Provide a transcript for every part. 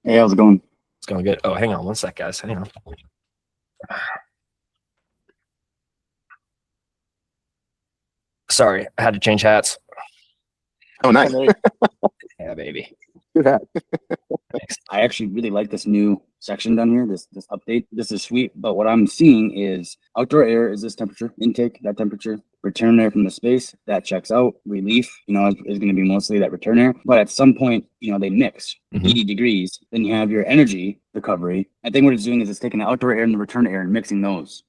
Hey, how's it going? It's going good. Oh, hang on one sec, guys. Hang on. Sorry, I had to change hats. Oh, nice. Yeah, baby. Good hat. Thanks. I actually really like this new section down here, this update. This is sweet, but what I'm seeing is outdoor air is this temperature, intake, that temperature, return air from the space, that checks out, relief, is going to be mostly that return air. But at some point, they mix 80 degrees, then you have your energy recovery. I think what it's doing is it's taking the outdoor air and the return air and mixing those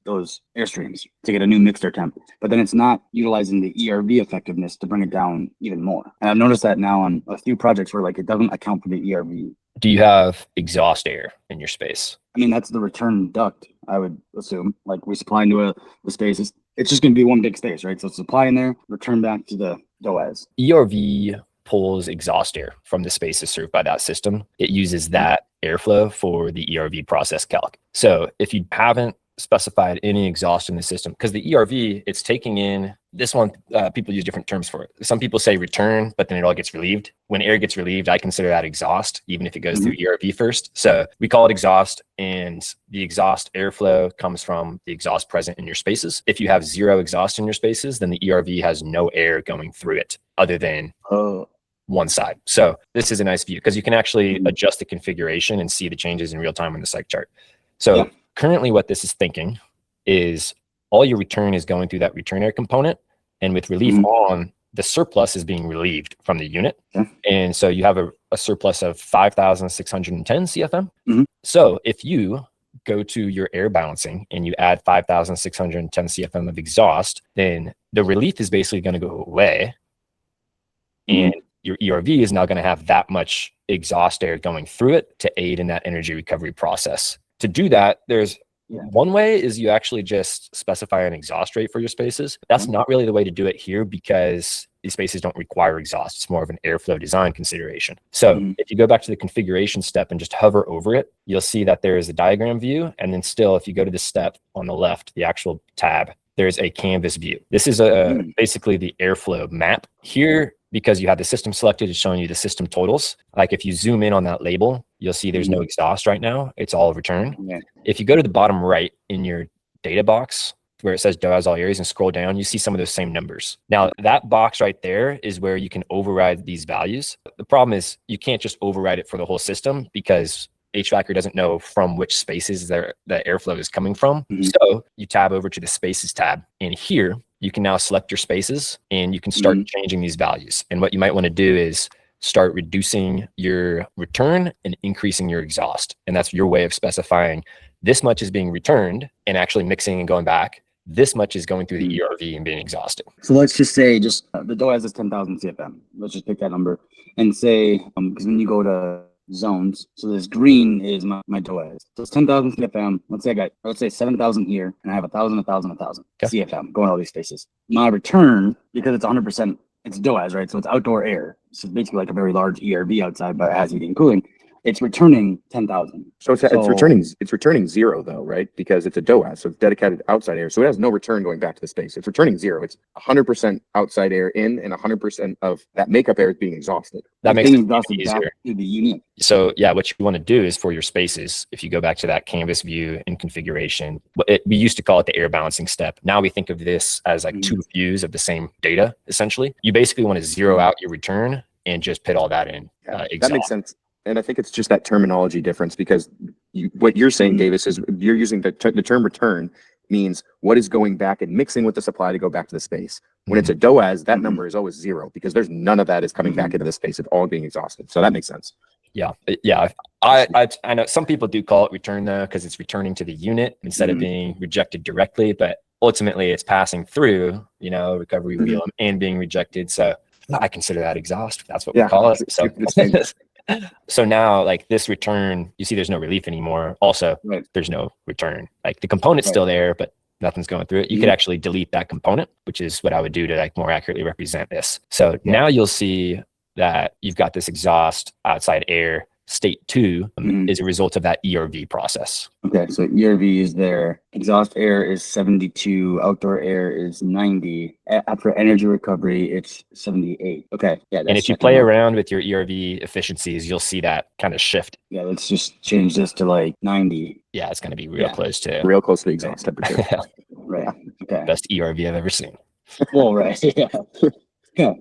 air streams to get a new mixed air temp. But then it's not utilizing the ERV effectiveness to bring it down even more. And I've noticed that now on a few projects where like it doesn't account for the ERV. Do you have exhaust air in your space? I mean, that's the return duct, I would assume. Like we supply into the space. It's just going to be one big space, right? So supply in there, return back to the DOAS. ERV pulls exhaust air from the spaces served by that system. It uses that airflow for the ERV process calc. So if you haven't specified any exhaust in the system, because the ERV, it's taking in this one, people use different terms for it. Some people say return, but then it all gets relieved. When air gets relieved, I consider that exhaust, even if it goes through ERV first. So we call it exhaust, and the exhaust airflow comes from the exhaust present in your spaces. If you have zero exhaust in your spaces, then the ERV has no air going through it other than one side. So this is a nice view because you can actually adjust the configuration and see the changes in real time on the psych chart. So currently what this is thinking is all your return is going through that return air component, and with relief on, the surplus is being relieved from the unit. And so you have a surplus of 5,610 CFM. So if you go to your air balancing and you add 5,610 CFM of exhaust, then the relief is basically going to go away. And your ERV is now going to have that much exhaust air going through it to aid in that energy recovery process. To do that, there's one way is you actually just specify an exhaust rate for your spaces. That's not really the way to do it here because these spaces don't require exhaust. It's more of an airflow design consideration. So if you go back to the configuration step and just hover over it, you'll see that there is a diagram view. And then still, if you go to the step on the left, the actual tab, there's a canvas view. This is basically the airflow map here. Because you have the system selected, it's showing you the system totals. Like if you zoom in on that label, you'll see there's no exhaust right now. It's all return. If you go to the bottom right in your data box where it says DOAS all areas and scroll down, you see some of those same numbers. Now that box right there is where you can override these values. The problem is you can't just override it for the whole system because HVAKR doesn't know from which spaces the airflow is coming from. So you tab over to the spaces tab, and here you can now select your spaces and you can start changing these values. And what you might want to do is start reducing your return and increasing your exhaust. And that's your way of specifying this much is being returned and actually mixing and going back. This much is going through the ERV and being exhausted. So let's just say the DOAS is 10,000 CFM. Let's just pick that number and say, because when you go to zones, so this green is my DOAS. So it's 10,000 CFM. Let's say 7,000 here, and I have 1,000, 1,000, 1,000 CFM going all these spaces. My return, because it's 100%, it's DOAS, right? So it's outdoor air. So it's basically like a very large ERV outside, but it has heating and cooling. It's returning 10,000. So it's returning zero though, right? Because it's a DOAS, so it's dedicated outside air. So it has no return going back to the space. It's returning zero. It's 100% outside air in, and 100% of that makeup air is being exhausted. That makes it easier. Back to the unit. So yeah, what you want to do is for your spaces, if you go back to that canvas view and configuration, we used to call it the air balancing step. Now we think of this as like two views of the same data, essentially. You basically want to zero out your return and just put all that in. That makes sense. And I think it's just that terminology difference because what you're saying, Davis, is you're using the term return means what is going back and mixing with the supply to go back to the space. When it's a DOAS, that number is always zero because there's none of that is coming back into the space. It's all being exhausted. So that makes sense. Yeah. I know some people do call it return though, because it's returning to the unit instead of being rejected directly, but ultimately it's passing through, recovery wheel and being rejected. So I consider that exhaust. That's what we call it. So so now like this return, you see there's no relief anymore. Also, there's no return. Like the component's still there, but nothing's going through it. You could actually delete that component, which is what I would do to like more accurately represent this. So now you'll see that you've got this exhaust outside air state 2 Mhm. is a result of that ERV process. Okay, so ERV is there. Exhaust air is 72. Outdoor air is 90. After energy recovery, it's 78. Okay, yeah. And That's if you checking play out. around with your ERV efficiencies, you'll see that kind of shift. Yeah, let's just change this to like 90. Yeah, it's going to be real Yeah. close to Real close to the exhaust temperature. Right. Okay. best ERV I've ever seen. Well, right. Yeah. Yeah.